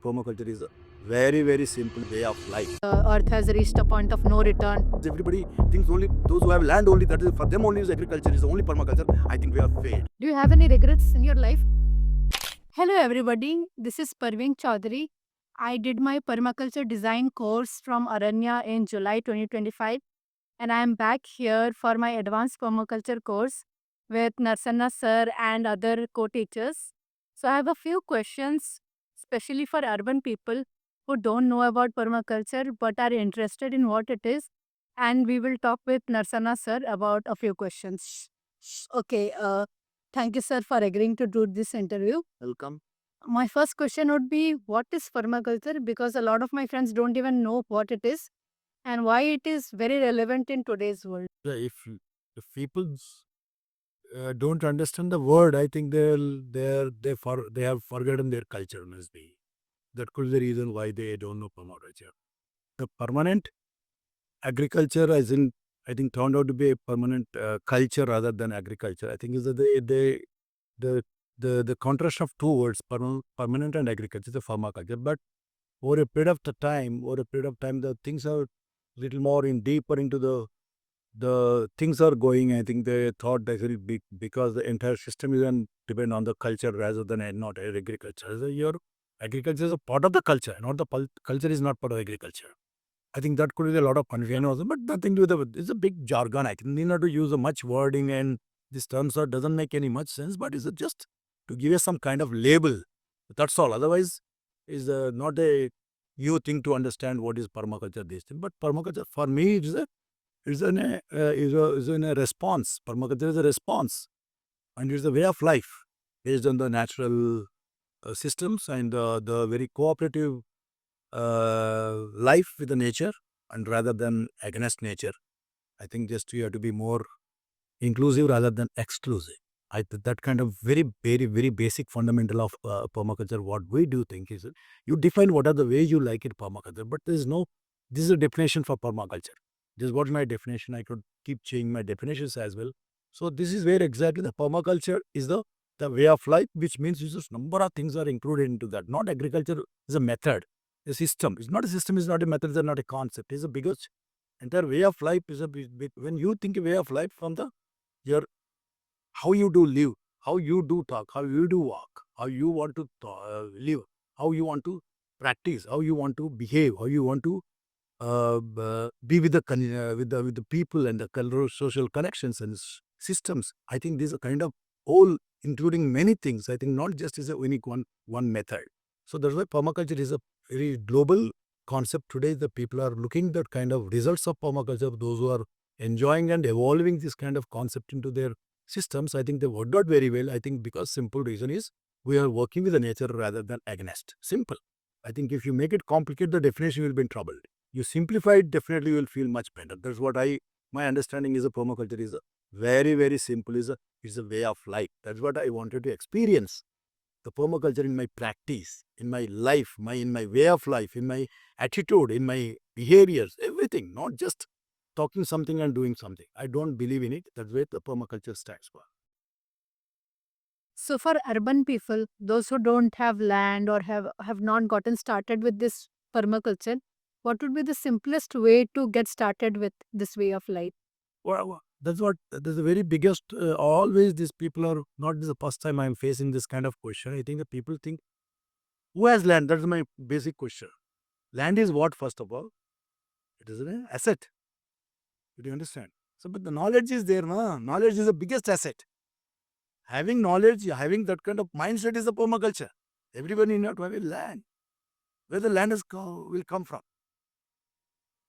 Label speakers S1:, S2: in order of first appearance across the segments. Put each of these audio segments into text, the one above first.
S1: Permaculture is a very, very simple way of life.
S2: Earth has reached a point of no return.
S1: Everybody thinks only those who have land only, that is for them only is agriculture, is the only permaculture. I think we are failed.
S2: Do you have any regrets in your life? Hello, everybody. This is Parveen Chaudhary. I did my permaculture design course from Aranya in July 2025, and I am back here for my advanced permaculture course with Narsanna sir and other co-teachers. So I have a few questions, especially for urban people who don't know about permaculture but are interested in what it is. And we will talk with Narsanna sir about a few questions. Okay, thank you, sir, for agreeing to do this interview.
S1: Welcome.
S2: My first question would be, what is permaculture? Because a lot of my friends don't even know what it is and why it is very relevant in today's world.
S1: If people don't understand the word, I think they have forgotten their culture. Must be that could be the reason why they don't know permaculture. The permanent agriculture, as in, I think, turned out to be a permanent culture rather than agriculture. I think is that the contrast of two words, permanent and agriculture, is a permaculture. But over a period of time, the things are little more in deeper into the things are going. I think they thought that it will be because the entire system is depend on the culture rather than not agriculture. So your agriculture is a part of the culture, not the culture is not part of agriculture. I think that could be a lot of confusion also, but nothing to do with it's a big jargon. I think need not to use a much wording and these terms doesn't make any much sense, but is it just to give us some kind of label? That's all. Otherwise, is not a new thing to understand what is permaculture. This thing, but permaculture for me is in a response. Permaculture is a response, and it's a way of life based on the natural systems and the very cooperative life with the nature, and rather than against nature. I think just you have to be more inclusive rather than exclusive. That kind of very basic fundamental of permaculture. What we do think is you define what are the way you like it permaculture, but there is no. This is a definition for permaculture. This is what my definition. I could keep changing my definitions as well. So this is where exactly the permaculture is the way of life, which means just number of things are included into that. Not agriculture is a method, a system. It's not a system. It's not a method. It's not a concept. It's a biggest entire way of life. Is a when you think a way of life from the your how you do live, how you do talk, how you do walk, how you want to live, how you want to practice, how you want to behave, how you want to be with the people and the social connections and systems. I think these are kind of all including many things. I think not just is a unique one method. So that's why permaculture is a very global concept today. The people are looking that kind of results of permaculture. Those who are enjoying and evolving this kind of concept into their systems, I think they worked out very well. I think because simple reason is we are working with the nature rather than against. Simple. I think if you make it complicated, the definition will be in trouble. You simplify it, definitely you will feel much better. That's what my understanding is a permaculture is a very simple, is a way of life. That's what I wanted to experience. The permaculture in my practice, in my life, in my way of life, in my attitude, in my behaviors, everything, not just talking something and doing something. I don't believe in it. That's what the permaculture stands for.
S2: So for urban people, those who don't have land or have not gotten started with this permaculture, what would be the simplest way to get started with this way of life?
S1: Well, that's the very biggest. Always these people are not this is the first time I'm facing this kind of question. I think the people think, who has land? That's my basic question. Land is what, first of all? It is an asset. Do you understand? So, but the knowledge is there, na? Knowledge is the biggest asset. Having knowledge, having that kind of mindset is the permaculture. Everybody need not have a land. Where the land will come from?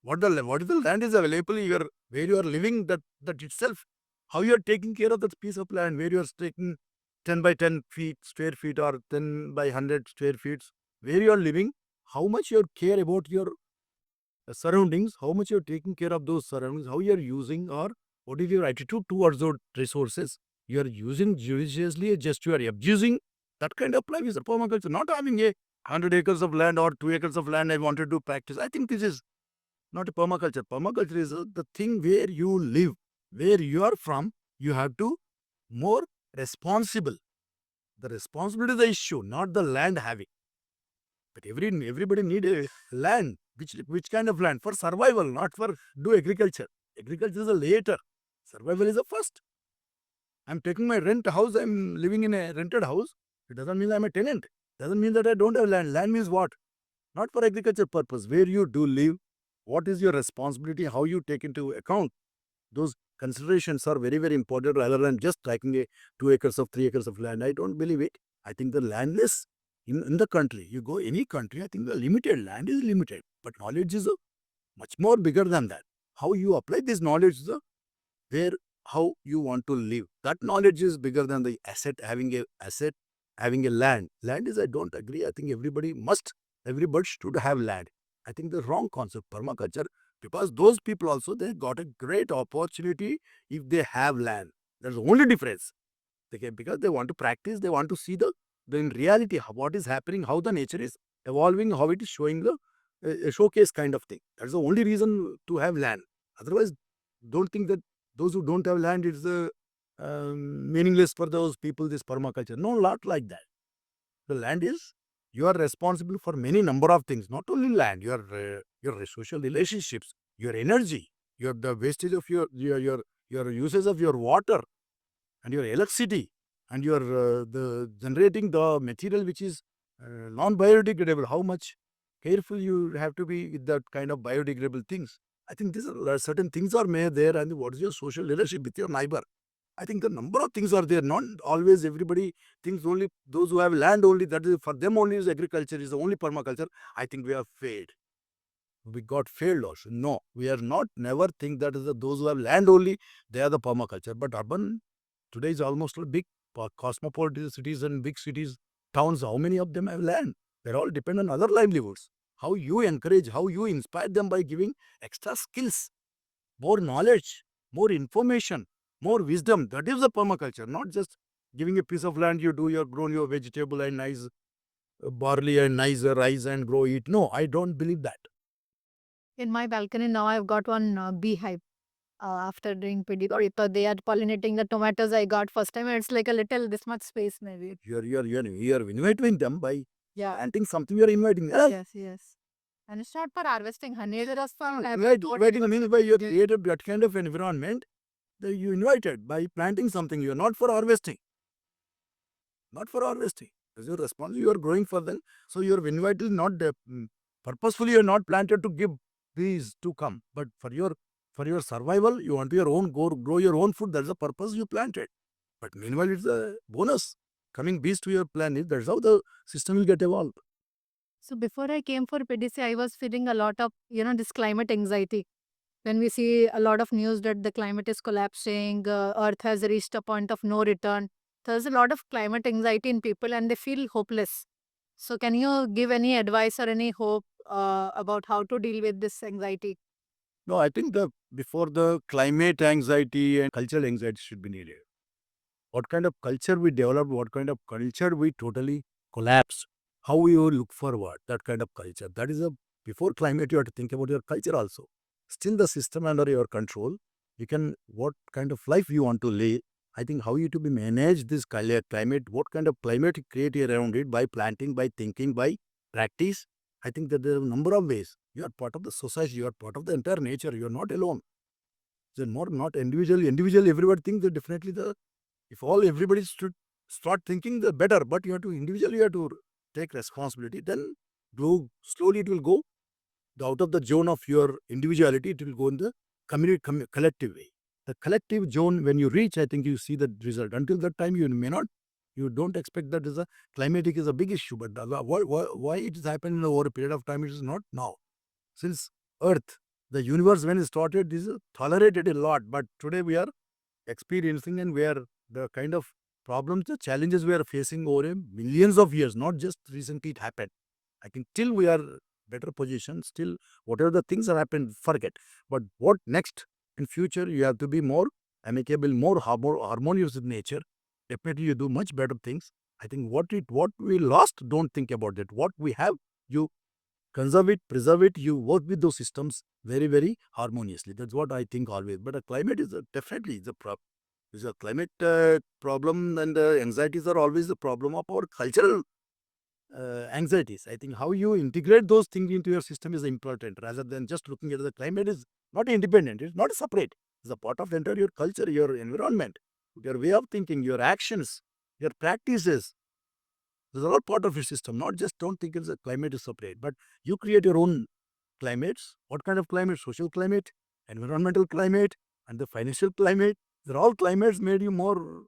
S1: What is the land is available where you are living, that itself. How you are taking care of that piece of land where you are taking 10 by 10 feet square feet or 10 by 100 square feet, where you are living, how much you care about your surroundings, how much you are taking care of those surroundings, how you are using, or what is your attitude towards those resources. You are using judiciously, just you are abusing. That kind of life is a permaculture. Not having a 100 acres of land or 2 acres of land I wanted to practice. I think this is not a permaculture. Permaculture is the thing where you live, where you are from. You have to more responsible. The responsibility is the issue, not the land having. But everybody need a land. Which kind of land? For survival, not for do agriculture. Agriculture is a later. Survival is the first. I'm taking my rent house. I'm living in a rented house. It doesn't mean I'm a tenant. Doesn't mean that I don't have land. Land means what? Not for agriculture purpose. Where you do live, what is your responsibility? How you take into account those considerations are very, very important rather than just taking a 2 acres of 3 acres of land. I don't believe it. I think the landless in the country, you go any country, I think the limited land is limited. But knowledge is much more bigger than that. How you apply this knowledge is where how you want to live. That knowledge is bigger than the asset, having a land. Land is I don't agree. I think everybody should have land. I think the wrong concept, permaculture, because those people also they got a great opportunity if they have land. That's the only difference. Because they want to practice, they want to see the in reality what is happening, how the nature is evolving, how it is showing the a showcase kind of thing. That's the only reason to have land. Otherwise, don't think that those who don't have land is meaningless for those people. This permaculture, no, not like that. The land is you are responsible for many number of things. Not only land, your social relationships, your energy, your the wastage of your uses of your water and your electricity and your the generating the material which is non-biodegradable. How much careful you have to be with that kind of biodegradable things. I think these are certain things are made there, and what is your social relationship with your neighbor? I think the number of things are there. Not always everybody thinks only those who have land only, that is for them only is agriculture, is the only permaculture. I think we have failed. We got failed also. No, we are not never think that is those who have land only, they are the permaculture. But urban today is almost a big cosmopolitan cities and big cities, towns. How many of them have land? They're all depend on other livelihoods. How you encourage, how you inspire them by giving extra skills, more knowledge, more information, more wisdom. That is the permaculture, not just giving a piece of land, you do your grown your vegetable and nice barley and nice rice and grow it. No, I don't believe that.
S2: In my balcony now, I've got one beehive. After doing pedicure, so they are pollinating the tomatoes I got first time. It's like a little this much space maybe.
S1: You're inviting them by
S2: Yeah.
S1: planting something. You're inviting. Yes.
S2: Yes, yes. And it's not for harvesting honey. It is just for
S1: Inviting means by you created that kind of environment that you invited by planting something. You're not for harvesting. Not for harvesting. It's your response. You are growing for them. So your invite is not purposefully. You're not planted to give bees to come, but for your survival, you want your own grow your own food. That's the purpose you planted. But meanwhile, it's a bonus. Coming bees to your planet. That's how the system will get evolved.
S2: So before I came for PDC, I was feeling a lot of, this climate anxiety. When we see a lot of news that the climate is collapsing, Earth has reached a point of no return. There's a lot of climate anxiety in people and they feel hopeless. So can you give any advice or any hope about how to deal with this anxiety?
S1: No, I think the before the climate anxiety and cultural anxiety should be needed. What kind of culture we developed, what kind of culture we totally collapsed, how you look forward, that kind of culture. That is a before climate, you have to think about your culture also. Still the system under your control. You can what kind of life you want to live. I think how you to be manage this climate, what kind of climate you create around it by planting, by thinking, by practice. I think that there are a number of ways. You are part of the society, you are part of the entire nature, you are not alone. So not individual. Individual, everybody thinks that definitely the if all everybody should start thinking the better, but you have to individually you have to take responsibility, then go slowly it will go out of the zone of your individuality, it will go in the community collective way. The collective zone when you reach, I think you see the result. Until that time you may not, you don't expect that is a climatic is a big issue, but why it is happening over a period of time, it is not now. Since earth, the universe when it started, this is tolerated a lot, but today we are experiencing and where the kind of problems, the challenges we are facing over millions of years, not just recently it happened. I think till we are better position, still whatever the things that happened, forget. But what next in future, you have to be more amicable, more harmonious with nature. Definitely you do much better things. I think what we lost, don't think about that. What we have, you conserve it, preserve it, you work with those systems very, very harmoniously. That's what I think always. But a climate is definitely is a climate problem, and anxieties are always the problem of our cultural anxieties. I think how you integrate those things into your system is important rather than just looking at the climate is not independent. It's not separate. It's a part of entire your culture, your environment, your way of thinking, your actions, your practices. Those are all part of your system. Not just don't think it's a climate is separate, but you create your own climates. What kind of climate? Social climate, environmental climate, and the financial climate. They're all climates made you more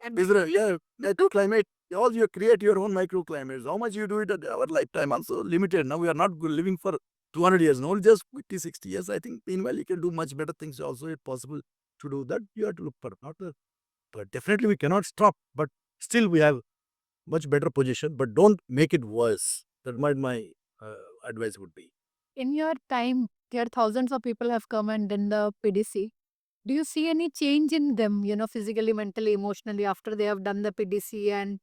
S1: and business, yeah, microclimate. All you create your own microclimates. How much you do it at our lifetime also limited. Now we are not living for 200 years, not just 50, 60 years. I think meanwhile you can do much better things also. It's possible to do that. You have to look for not the, but definitely we cannot stop. But still we have much better position. But don't make it worse. That might my uh, advice would be.
S2: In your time, there thousands of people have come and done the PDC. Do you see any change in them, physically, mentally, emotionally after they have done the PDC and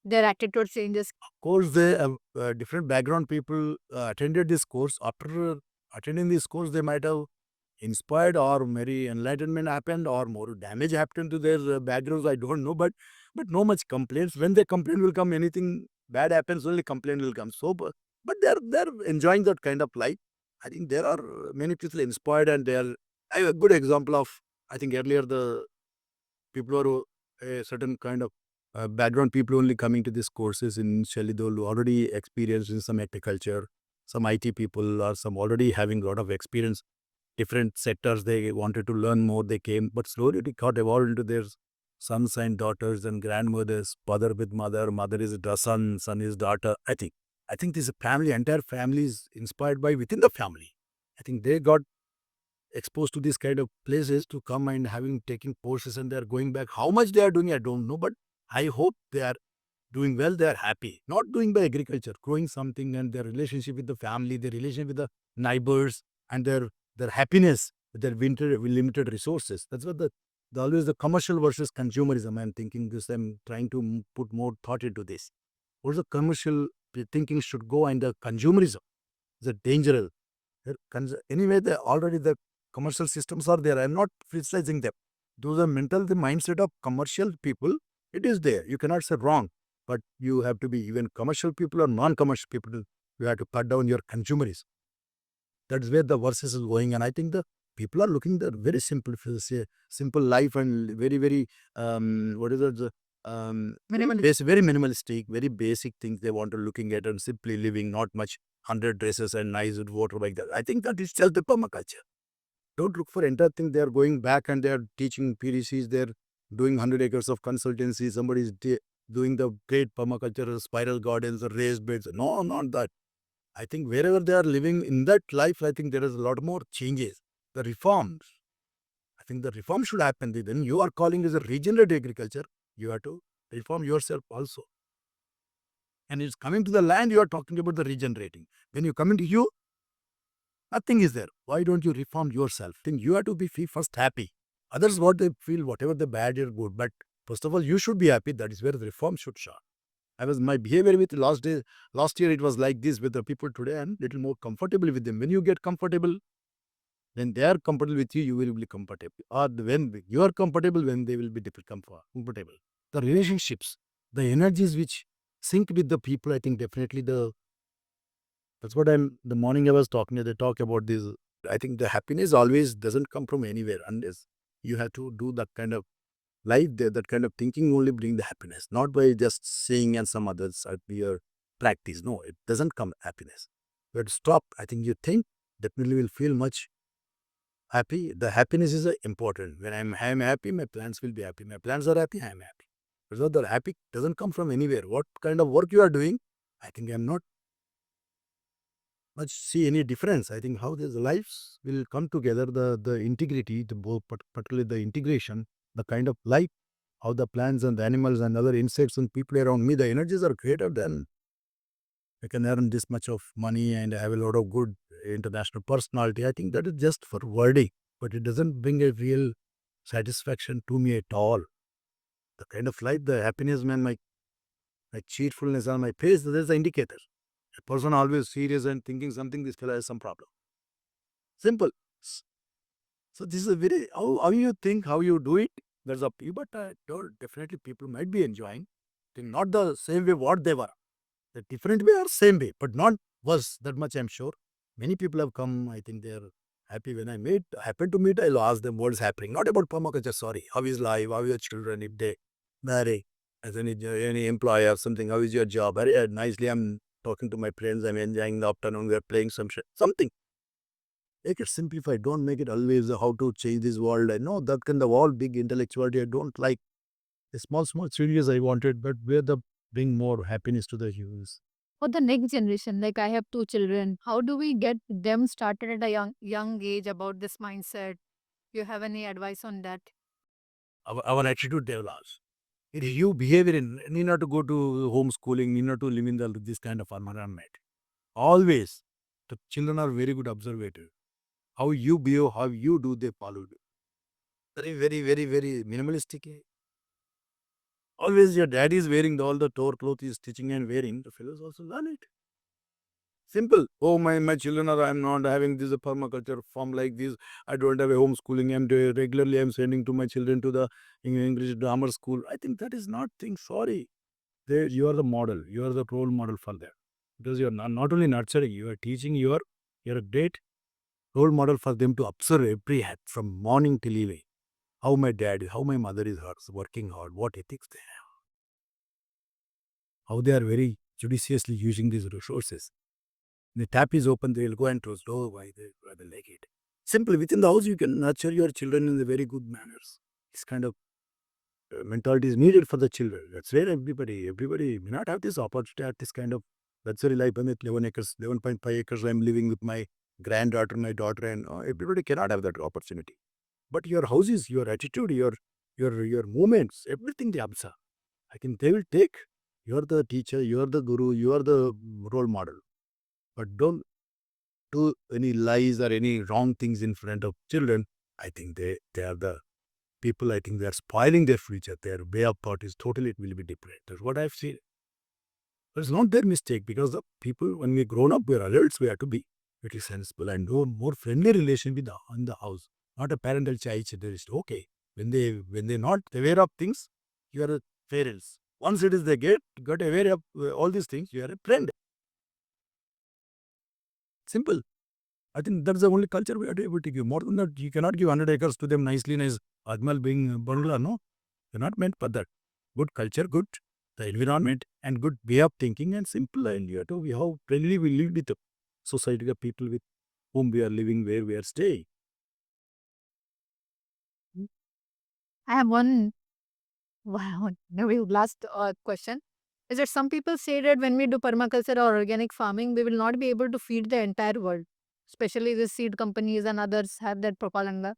S2: their attitude changes?
S1: Course, they have different background people attended this course. After attending this course, they might have inspired or maybe enlightenment happened or more damage happened to their backgrounds. I don't know, but no much complaints. When the complaint will come, anything bad happens, only complaint will come. So, but they're enjoying that kind of life. I think there are many people inspired and they are. I have a good example of. I think earlier the people who are a certain kind of background people only coming to these courses initially those who already experienced in some agriculture, some IT people or some already having a lot of experience, different sectors they wanted to learn more, they came, but slowly it got evolved into their sons and daughters and grandmothers, father with mother, mother is the son, son is daughter. I think this family, entire family is inspired by within the family. I think they got exposed to these kind of places to come and having taken courses and they're going back. How much they are doing, I don't know, but I hope they are doing well, they are happy. Not doing by agriculture, growing something and their relationship with the family, their relationship with the neighbors, and their happiness with their limited resources. That's what the always the commercial versus consumerism. I'm thinking this, I'm trying to put more thought into this. What's the commercial thinking should go and the consumerism is a dangerous. Anyway, already the commercial systems are there. I'm not criticizing them. Those are mental, the mindset of commercial people. It is there. You cannot say wrong, but you have to be even commercial people or non-commercial people. You have to cut down your consumerism. That's where the versus is going, and I think the people are looking the very simple, say, simple life and very what is it? Very minimalistic, very basic things they want to looking at and simply living, not much 100 dresses and nice water like that. I think that is just the permaculture. Don't look for entire thing. They are going back and they are teaching PDCs. They're doing 100 acres of consultancy. Somebody is doing the great permaculture, spiral gardens, or raised beds. No, not that. I think wherever they are living in that life, I think there is a lot more changes. The reforms. I think the reform should happen. Then you are calling as a regenerative agriculture. You have to reform yourself also. And it's coming to the land, you are talking about the regenerating. When you come into you, nothing is there. Why don't you reform yourself? Think you have to be first happy. Others, what they feel, whatever the bad or good. But first of all, you should be happy. That is where the reform should start. I was my behavior with last year it was like this with the people today. I'm little more comfortable with them. When you get comfortable, when they are comfortable with you, you will be comfortable. Or when you are comfortable, when they will be comfortable. The relationships, the energies which sync with the people, I think definitely that's what the morning I was talking, they talk about this. I think the happiness always doesn't come from anywhere unless you have to do that kind of life there, that kind of thinking only bring the happiness, not by just saying and some others at your practice. No, it doesn't come happiness. You have to stop. I think you think definitely will feel much happy. The happiness is important. When I'm happy, my plants will be happy. My plants are happy, I'm happy. So the happy doesn't come from anywhere. What kind of work you are doing, I think I'm not much see any difference. I think how these lives will come together, the integrity, the both, particularly the integration, the kind of life, how the plants and the animals and other insects and people around me, the energies are greater than I can earn this much of money and have a lot of good international personality. I think that is just for wording, but it doesn't bring a real satisfaction to me at all. The kind of life, the happiness, man, my cheerfulness on my face, there's an indicator. A person always serious and thinking something, this fellow has some problem. Simple. So this is a very, how you think, how you do it, that's up to you. But definitely people might be enjoying. Not the same way what they were. The different way or same way, but not worse. That much I'm sure. Many people have come. I think they're happy when I happen to meet. I'll ask them what's happening. Not about permaculture. Sorry, how is life? How are your children? If they marry as any employer or something, how is your job? Very nicely. I'm talking to my friends. I'm enjoying the afternoon. We're playing some shit. Something. Make it simplified. Don't make it always how to change this world. I know that kind of all big intellectuality. I don't like the small changes I wanted, but where the bring more happiness to the humans.
S2: For the next generation, like I have two children, how do we get them started at a young age about this mindset? You have any advice on that?
S1: Our attitude develops. It is you behavior in need not to go to homeschooling, need not to live in this kind of environment. Always, the children are very good observator. How you behave, how you do, they follow you. Very minimalistic. Always your daddy is wearing all the tour clothes he is stitching and wearing. The fellows also learn it. Simple. Oh, my children are, I'm not having this permaculture form like this. I don't have a homeschooling. Regularly, I'm sending to my children to the English grammar school. I think that is not thing. Sorry. You are the model. You are the role model for them. Because you're not only nurturing, you are teaching, you're a great role model for them to observe every hat from morning till evening. How my dad is, how my mother is working hard, what ethics they have, how they are very judiciously using these resources. The tap is open, they will go and close door. Why they rather like it? Simple. Within the house, you can nurture your children in the very good manners. This kind of mentality is needed for the children. That's where everybody may not have this opportunity at this kind of luxury life. I'm at 11 acres, 11.5 acres. I'm living with my granddaughter, my daughter, and everybody cannot have that opportunity. But your houses, your attitude, your movements, everything they observe. I think they will take. You're the teacher, you're the guru, you are the role model. But don't do any lies or any wrong things in front of children. I think they are the people. I think they are spoiling their future. Their way of thought is totally, it will be different. That's what I've seen. But it's not their mistake because the people, when we grown up, we're adults, we have to be very sensible and do more friendly relation with in the house. Not a parental child. There is okay. When they not aware of things, you are a parents. Once it is they got aware of all these things, you are a friend. Simple. I think that's the only culture we are able to give. More than that, you cannot give 100 acres to them nicely nice Ajmal being Bangla. No, they're not meant for that. Good culture, good the environment, and good way of thinking, and simple. And you have to, how friendly we live with the society of people with whom we are living, where we are staying.
S2: I have one wow, maybe last question. Is that some people say that when we do permaculture or organic farming, we will not be able to feed the entire world. Especially the seed companies and others have that propaganda.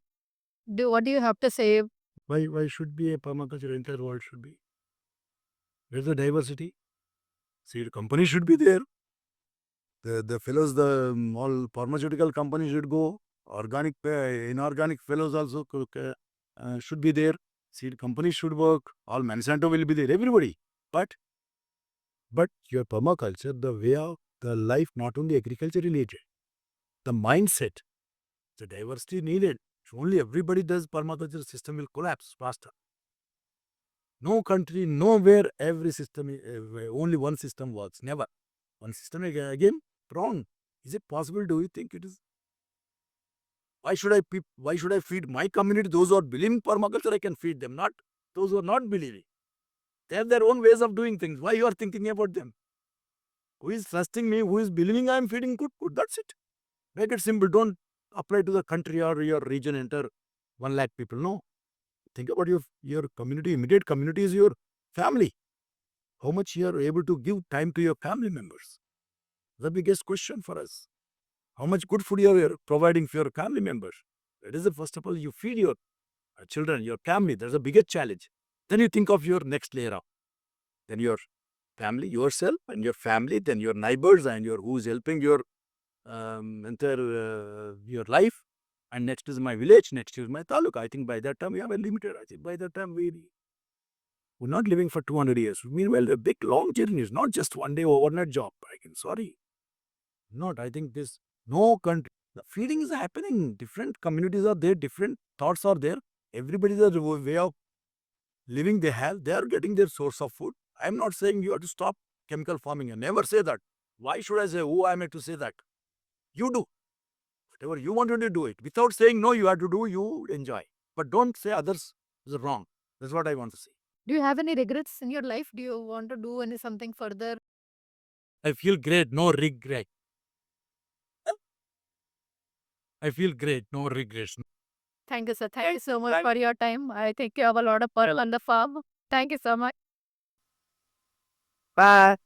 S2: What do you have to say?
S1: Why should be a permaculture entire world should be? Where's the diversity? Seed company should be there. The fellows, the all pharmaceutical companies should go. Organic, inorganic fellows also should be there. Seed companies should work. All Monsanto will be there. Everybody. But your permaculture, the way of the life, not only agriculture related, the mindset, the diversity needed. If only everybody does permaculture, system will collapse faster. No country, nowhere, every system, only one system works. Never. One system again wrong. Is it possible? Do you think it is? Why should I feed my community? Those who are believing permaculture, I can feed them. Not those who are not believing. They have their own ways of doing things. Why you are thinking about them? Who is trusting me? Who is believing I am feeding good? That's it. Make it simple. Don't apply to the country or your region. Enter 1 lakh people. No. Think about your community. Immediate community is your family. How much you are able to give time to your family members? The biggest question for us. How much good food you are providing for your family members? That is the first of all, you feed your children, your family. That's the biggest challenge. Then you think of your next layer up. Then your family, yourself and your family, then your neighbors and your who is helping your entire your life. And next is my village, next is my taluka. I think by that time we have a limited. I think by that time we're not living for 200 years. Meanwhile, the big long journey is not just one day overnight job. Sorry. Not. I think this no country. The feeding is happening. Different communities are there. Different thoughts are there. Everybody's a way of living they have. They are getting their source of food. I'm not saying you have to stop chemical farming. I never say that. Why should I say, who am I to say that? You do. Whatever you want to do it. Without saying no, you have to do, you enjoy. But don't say others is wrong. That's what I want to say.
S2: Do you have any regrets in your life? Do you want to do any something further?
S1: I feel great, no regret. I feel great, no regrets.
S2: Thank you, sir. Thank you so much for your time. I think you have a lot of pearl on the farm. Thank you so much.
S3: Bye.